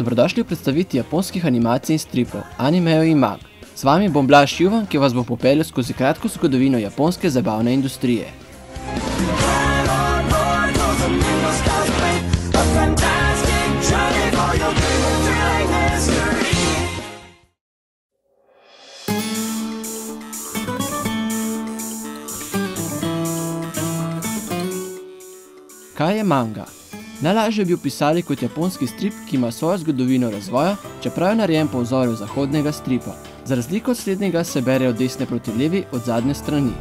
Dobrodošli v predstavitvi japonskih animacij in stripov Animeo in Mag. Z vami bom Blaž Juvan, ki vas bo popeljal skozi kratko zgodovino japonske zabavne industrije. Kaj je manga? Najlažje bi opisali kot japonski strip, ki ima svojo zgodovino razvoja, čeprav je narejen po vzoru zahodnega stripa. Za razliko od slednjega se bere od desne proti levi od zadnje strani.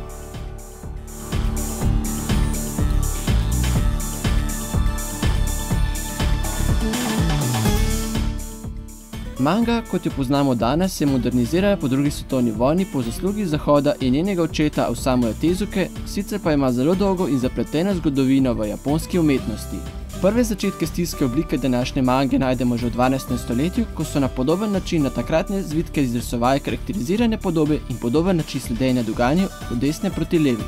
Manga, kot jo poznamo danes, se modernizira po drugi svetovni vojni po zaslugi Zahoda in njenega očeta Osamuja Tezuke, sicer pa ima zelo dolgo in zapleteno zgodovino v japonski umetnosti. Prve začetke stilske oblike današnje mange najdemo že v 12. stoletju, ko so na podoben način na takratne zvitke izrisovali karakterizirane podobe in podoben način sledenja dogajanju od desne proti levi.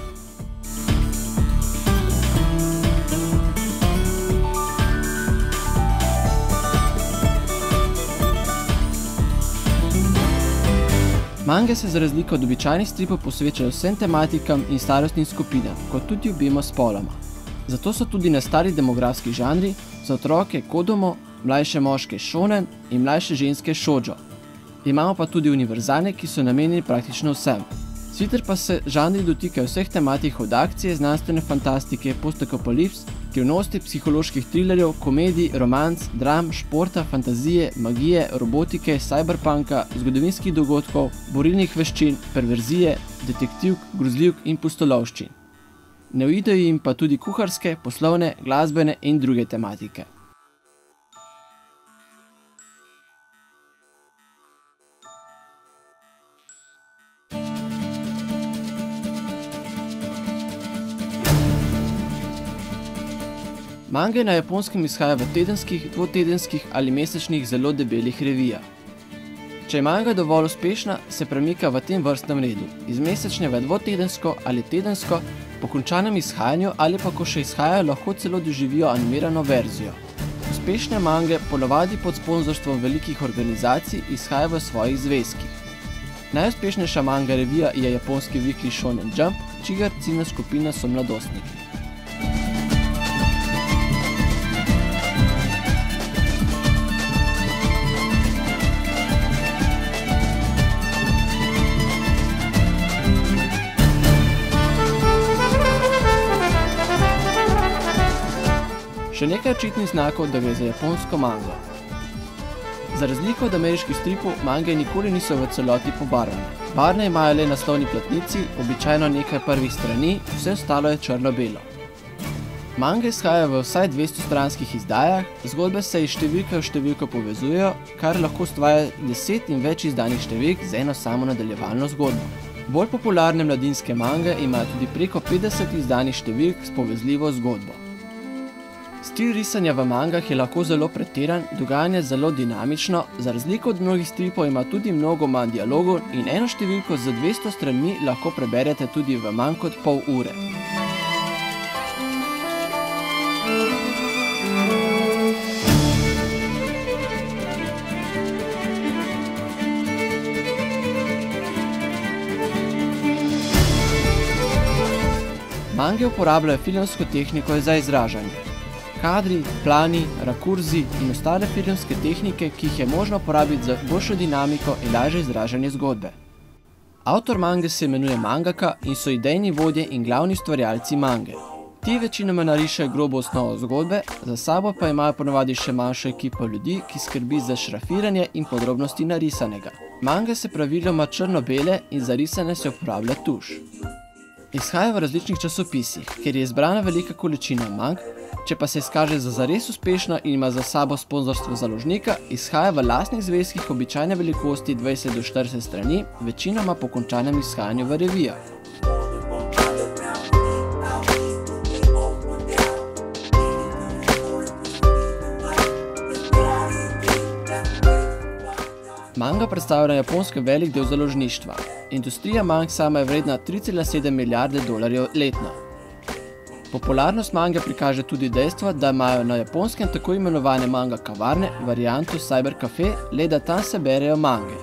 Mange se za razliko od običajnih stripov posvečajo vsem tematikam in starostnim skupinam, kot tudi obema spoloma. Zato so tudi nastali demografski žanri, za otroke kodomo, mlajše moške shonen in mlajše ženske shoujo. Imamo pa tudi univerzalne, ki so namenjeni praktično vsem. Sicer pa se žanri dotikajo vseh tematik od akcije, znanstvene fantastike, postapokalipse, skrivnosti, psiholoških trilerjev, komedij, romanc, dram, športa, fantazije, magije, robotike, cyberpunka, zgodovinskih dogodkov, borilnih veščin, perverzije, detektivk, grozljivk in pustolovščin. Ne uidejo jim pa tudi kuharske, poslovne, glasbene in druge tematike. Mange na japonskem izhaja v tedenskih, dvotedenskih ali mesečnih zelo debelih revijah. Če je manga dovolj uspešna, se premika v tem vrstnem redu, iz mesečne v dvotedensko ali tedensko, po končanem izhajanju ali pa ko še izhajajo, lahko celo doživijo animirano verzijo. Uspešne mange, ponavadi pod sponzorstvom velikih organizacij, izhajajo v svojih zvezkih. Najuspešnejša manga revija je japonski Weekly Shonen Jump, čigar ciljna skupina so mladostniki. Še nekaj očitnih znakov, da gre za japonsko mango. Za razliko od ameriških stripov, mange nikoli niso v celoti pobarvane. Barvne imajo le naslovni platnici, običajno nekaj prvih strani, vse ostalo je črno-belo. Mange izhajajo v vsaj 200 stranskih izdajah, zgodbe se iz številke v številko povezujejo, kar lahko ustvarja 10 in več izdanih številk z eno samo nadaljevalno zgodbo. Bolj popularne mladinske mange imajo tudi preko 50 izdanih številk s povezljivo zgodbo. Stil risanja v mangah je lahko zelo pretiran, dogajanje zelo dinamično, za razliko od mnogih stripov ima tudi mnogo manj dialogov in eno številko z 200 stranmi lahko preberete tudi v manj kot pol ure. Mange uporabljajo filmsko tehniko za izražanje. Kadri, plani, rakurzi in ostale filmske tehnike, ki jih je možno uporabiti za boljšo dinamiko in lažje izražanje zgodbe. Avtor mange se imenuje mangaka in so idejni vodje in glavni ustvarjalci mange. Ti večinoma narišejo grobo osnovo zgodbe, za sabo pa imajo ponavadi še manjšo ekipo ljudi, ki skrbi za šrafiranje in podrobnosti narisanega. Mange se praviloma črno-bele in za risanje se uporablja tuš. Izhaja v različnih časopisih, ker je izbrana velika količina mang, če pa se izkaže za zares uspešna in ima za sabo sponzorstvo založnika, izhaja v lastnih zvezkih običajne velikosti 20 do 40 strani, večinoma po končanem izhajanju v revijah. Manga predstavlja na Japonskem velik del založništva. Industrija mang sama je vredna 3,7 milijarde dolarjev letno. Popularnost mange prikaže tudi dejstvo, da imajo na Japonskem tako imenovane manga kavarne, varianto Cyber Cafe, le da tam se berejo mange.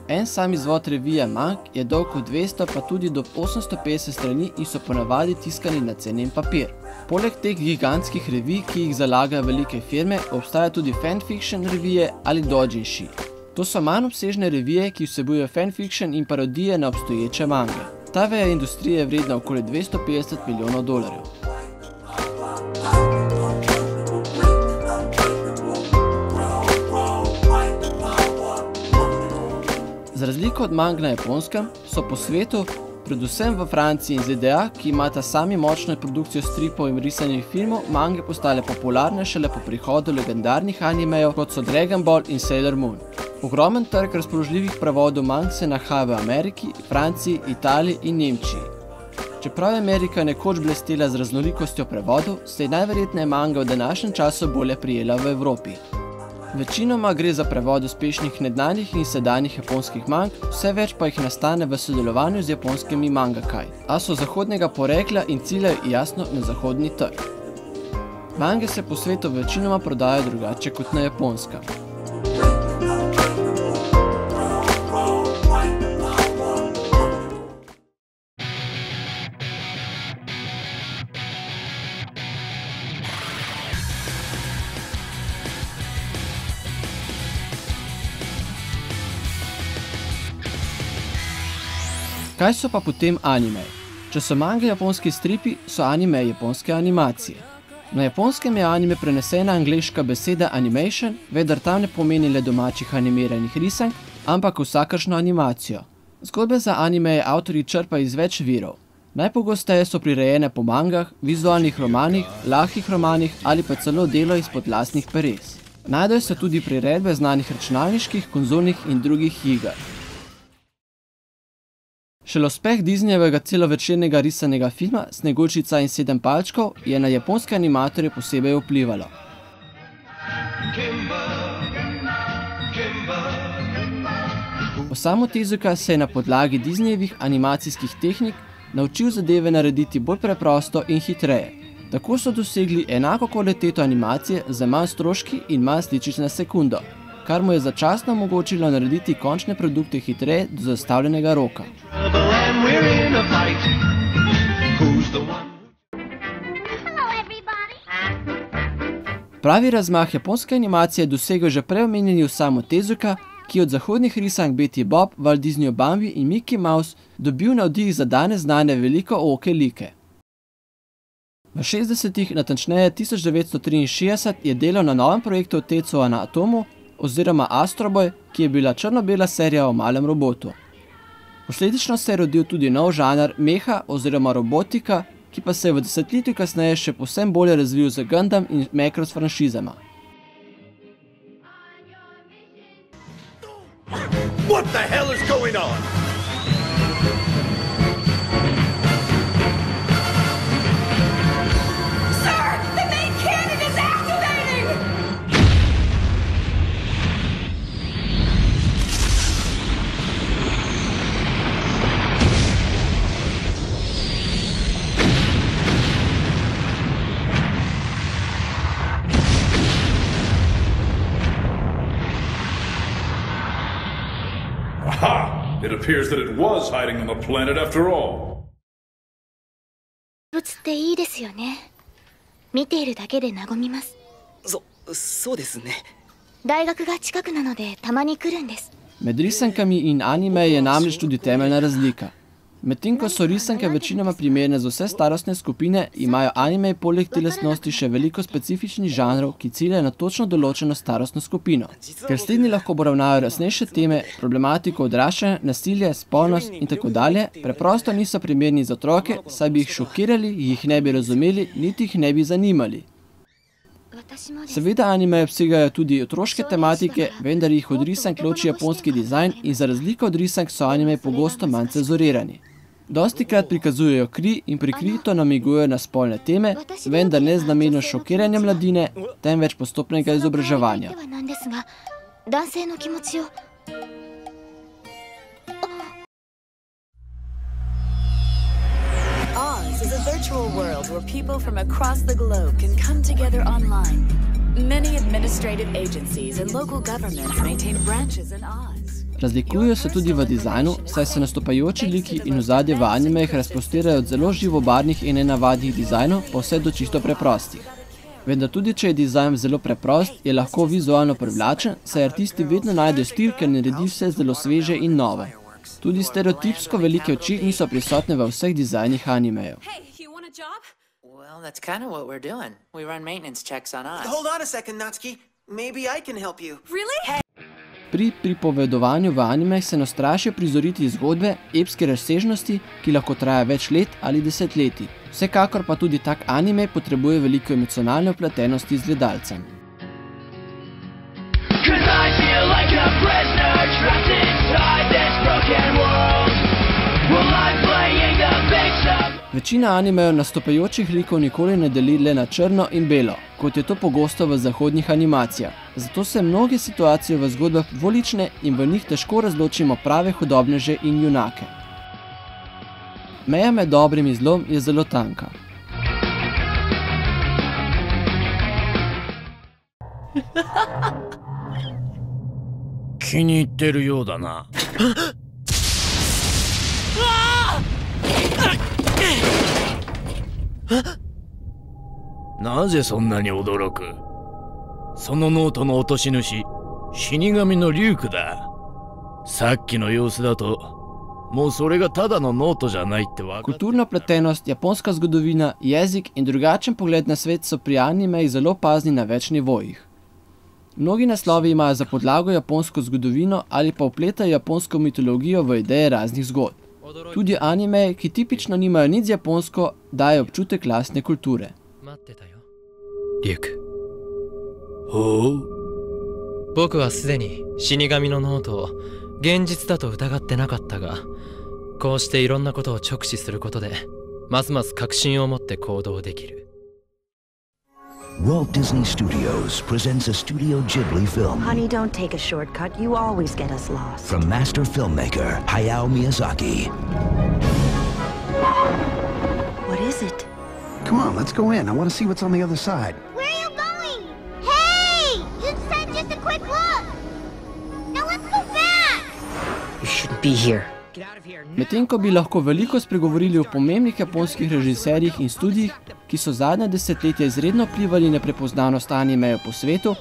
En sam izvod revije mang je dolg od 200 pa tudi do 850 strani in so ponavadi tiskani na cenjen papir. Poleg teh gigantskih revij, ki jih zalagajo velike firme, obstaja tudi fanfiction revije ali doujinshi. To so manj obsežne revije, ki vsebujejo fanfiction in parodije na obstoječe mange. Ta veja industrije je vredna okoli 250 milijonov dolarjev. Za razliko od mang na Japonskem, so po svetu, predvsem v Franciji in ZDA, ki imata sami močno produkcijo stripov in risanih filmov, mange postale popularne šele po prihodu legendarnih animejev, kot so Dragon Ball in Sailor Moon. Ogromen trg razpoložljivih prevodov mang se nahaja v Ameriki, Franciji, Italiji in Nemčiji. Čeprav je Amerika nekoč blestela z raznolikostjo prevodov, se je najverjetneje manga v današnjem času bolje prijela v Evropi. Večinoma gre za prevod uspešnih nedavnih in sedanjih japonskih mang, vse več pa jih nastane v sodelovanju z japonskimi mangakai, a so zahodnega porekla in ciljajo jasno na zahodni trg. Mange se po svetu večinoma prodajajo drugače kot na Japonskem. Kaj so pa potem animeji? Če so mange japonski stripi, so animeji japonske animacije. Na Japonskem je anime prenesena angleška beseda animation, vendar tam ne pomeni le domačih animiranih risank, ampak vsakršno animacijo. Zgodbe za animeje avtorji črpajo iz več virov. Najpogosteje so prirejene po mangah, vizualnih romanih, lahkih romanih ali pa celo delo izpod lastnih peres. Najdejo se tudi priredbe znanih računalniških, konzolnih in drugih iger. Šele uspeh Disneyjevega celovečernega risanega filma Sneguljčica in 7 palčkov je na japonske animatorje posebej vplivalo. Osamu Tezuka se je na podlagi Disneyjevih animacijskih tehnik naučil zadeve narediti bolj preprosto in hitreje. Tako so dosegli enako kvaliteto animacije za manj stroški in manj sličic na sekundo, kar mu je začasno omogočilo narediti končne produkte hitreje do zastavljenega roka. Pravi razmah japonske animacije je dosegel že prej omenjeni Osamu Tezuka, ki od zahodnih risank Betty Bob, Walt Disneyjev Bambi in Mickey Mouse dobil navdih za danes znane velikooke like. V 60-ih, natančneje 1963, je delal na novem projektu Tetsuo na atomu, oziroma Astro Boy, ki je bila črno-bela serija o malem robotu. Posledično se je rodil tudi nov žanr meha oziroma robotika, ki pa se je v desetletju kasneje še povsem bolje razvil z Gundam in Macross franšizama. What the hell is going on? Sir, the main cannon is activating! Aha! It appears that it was hiding on the planet after all. 物っていいですよね。見ているだけで和みます。そうですね。大学が近くなのでたまに来るんです。 Med risankami in anime je namreč tudi temeljna razlika. Medtem ko so risanke večinoma primerne za vse starostne skupine, imajo anime poleg te lastnosti še veliko specifičnih žanrov, ki ciljajo na točno določeno starostno skupino. Ker slednji lahko obravnavajo resnejše teme, problematiko odraščanja, nasilje, spolnost in tako dalje, preprosto niso primerni za otroke, saj bi jih šokirali, jih ne bi razumeli, niti jih ne bi zanimali. Seveda anime obsegajo tudi otroške tematike, vendar jih od risank loči japonski dizajn in za razliko od risank so anime pogosto manj cenzurirani. Dostikrat prikazujejo kri in prikrito namigujejo na spolne teme, vendar ne z namenom šokiranja mladine, temveč postopnega izobraževanja. is a virtual world where people from across the globe can come together online. Many administrative agencies and local governments maintain branches in Oz. Razlikujejo se tudi v dizajnu, saj se nastopajoči liki in ozadje v animejih razprostirajo od zelo živobarnih in nenavadnih dizajnov pa vse do čisto preprostih. Vendar tudi če je dizajn zelo preprost, je lahko vizualno privlačen, saj artisti vedno najdejo stil, ker naredi vse zelo sveže in novo. Tudi stereotipsko velike oči niso prisotne v vseh dizajnih animejev. Well, that's kind of what we're doing. We run maintenance checks on us. Hold on a second, Natsuki. Maybe I can help you. Really? Pri pripovedovanju v animejih se nastrašijo prizoriti zgodbe, epske razsežnosti, ki lahko traja več let ali desetletij. Vsekakor pa tudi tak anime potrebuje veliko emocionalne vpletenosti z gledalcem. Večina animejev nastopajočih likov nikoli ne deli le na črno in belo, kot je to pogosto v zahodnih animacijah. Zato se mnoge situacije v zgodbah dvolične in v njih težko razločimo prave hudobneže in junake. Meja med dobrim in zlom je zelo tanka. Naze sonna ni odoroku? Sono noto no otoshinushi, Shinigami no Ryuku da. Sakki no yousu dato, mou sore ga tada no noto ja nai tte wakatte. Kulturna pletenost, japonska zgodovina, jezik in drugačen pogled na svet so pri animejih zelo opazni na več nivojih. Mnogi naslovi imajo za podlago japonsko zgodovino ali pa vpletajo japonsko mitologijo v ideje raznih zgodb. Tudi animeji, ki tipično nimajo nič z japonsko, dajo občutek lastne kulture. Ryuk. Oh? 僕はすでに死神のノートを現実だと疑ってなかったが、こうしていろんなことを直視することで、ますます確信を持って行動できる。Walt Disney Studios presents a Studio Ghibli film. Honey, don't take a shortcut. You always get us lost. From master filmmaker Hayao Miyazaki. What is it? Come on, let's go in. I want to see what's on the other side. Where are you going? Hey! You said just a quick look! Now let's go back! You shouldn't be here. Medtem ko bi lahko veliko spregovorili o pomembnih japonskih režiserjih in studijih, ki so zadnja desetletja izredno vplivali na prepoznavnost animejev po svetu,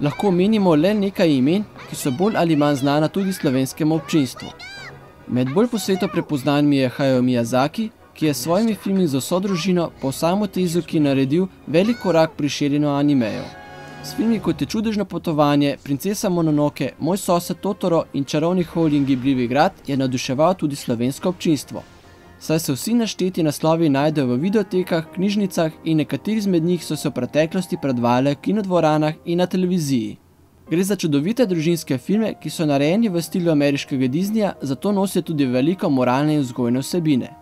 lahko menimo le nekaj imen, ki so bolj ali manj znana tudi slovenskemu občinstvu. Med bolj po svetu prepoznanimi je Hayao Miyazaki, ki je s svojimi filmi za vso družino po Samotezuki naredil velik korak pri širjenju animejev. S filmi kot je Čudežno potovanje, Princesa Mononoke, Moj sosed Totoro in Čarovni holding Gibljivi grad je navduševal tudi slovensko občinstvo. Saj se vsi našteti naslovi najdejo v videotekah, knjižnicah in nekateri izmed njih so se v preteklosti predvajali v kinodvoranah in na televiziji. Gre za čudovite družinske filme, ki so narejeni v stilu ameriškega Disneyja, zato nosijo tudi veliko moralne in vzgojne vsebine.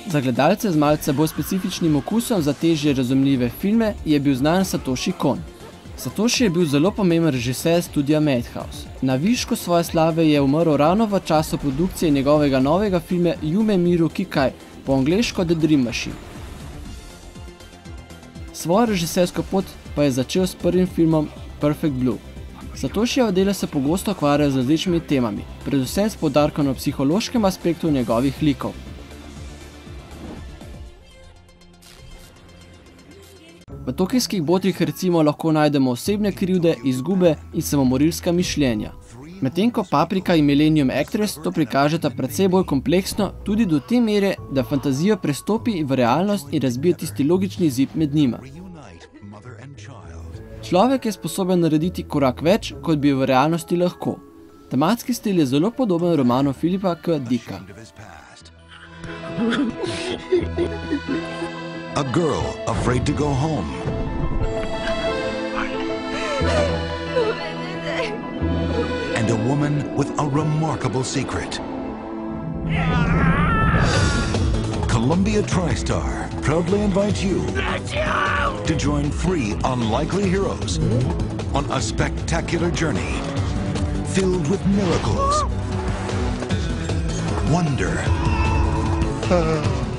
Za gledalce z malce bolj specifičnim okusom za težje razumljive filme je bil znan Satoshi Kon. Satoshi je bil zelo pomemben režiser studija Madhouse. Na višku svoje slave je umrl ravno v času produkcije njegovega novega filma Yume Miru Kikai, po angleško The Dream Machine. Svojo režisersko pot pa je začel s prvim filmom Perfect Blue. Satoshijeva dela se pogosto ukvarjajo z različnimi temami, predvsem s poudarkom na psihološkem aspektu njegovih likov. V Tokijskih botrih recimo lahko najdemo osebne krivde, izgube in samomorilska mišljenja. Medtem ko Paprika in Millennium Actress to prikažeta precej bolj kompleksno, tudi do te mere, da fantazijo prestopi v realnost in razbije tisti logični zid med njima. Človek je sposoben narediti korak več, kot bi v realnosti lahko. Tematski stil je zelo podoben romanu Philipa K. Dicka. A girl afraid to go home. And a woman with a remarkable secret. Columbia TriStar proudly invites you to join 3 unlikely heroes on a spectacular journey filled with miracles, wonder,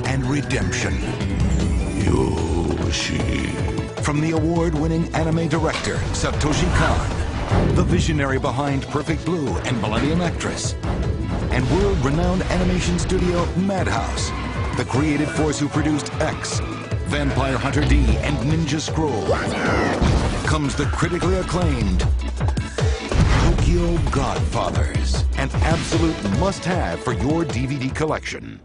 and redemption. Yoshi. From the award-winning anime director Satoshi Kon, the visionary behind Perfect Blue and Millennium Actress, and world-renowned animation studio Madhouse, the creative force who produced X, Vampire Hunter D, and Ninja Scroll, comes the critically acclaimed Tokyo Godfathers, an absolute must-have for your DVD collection.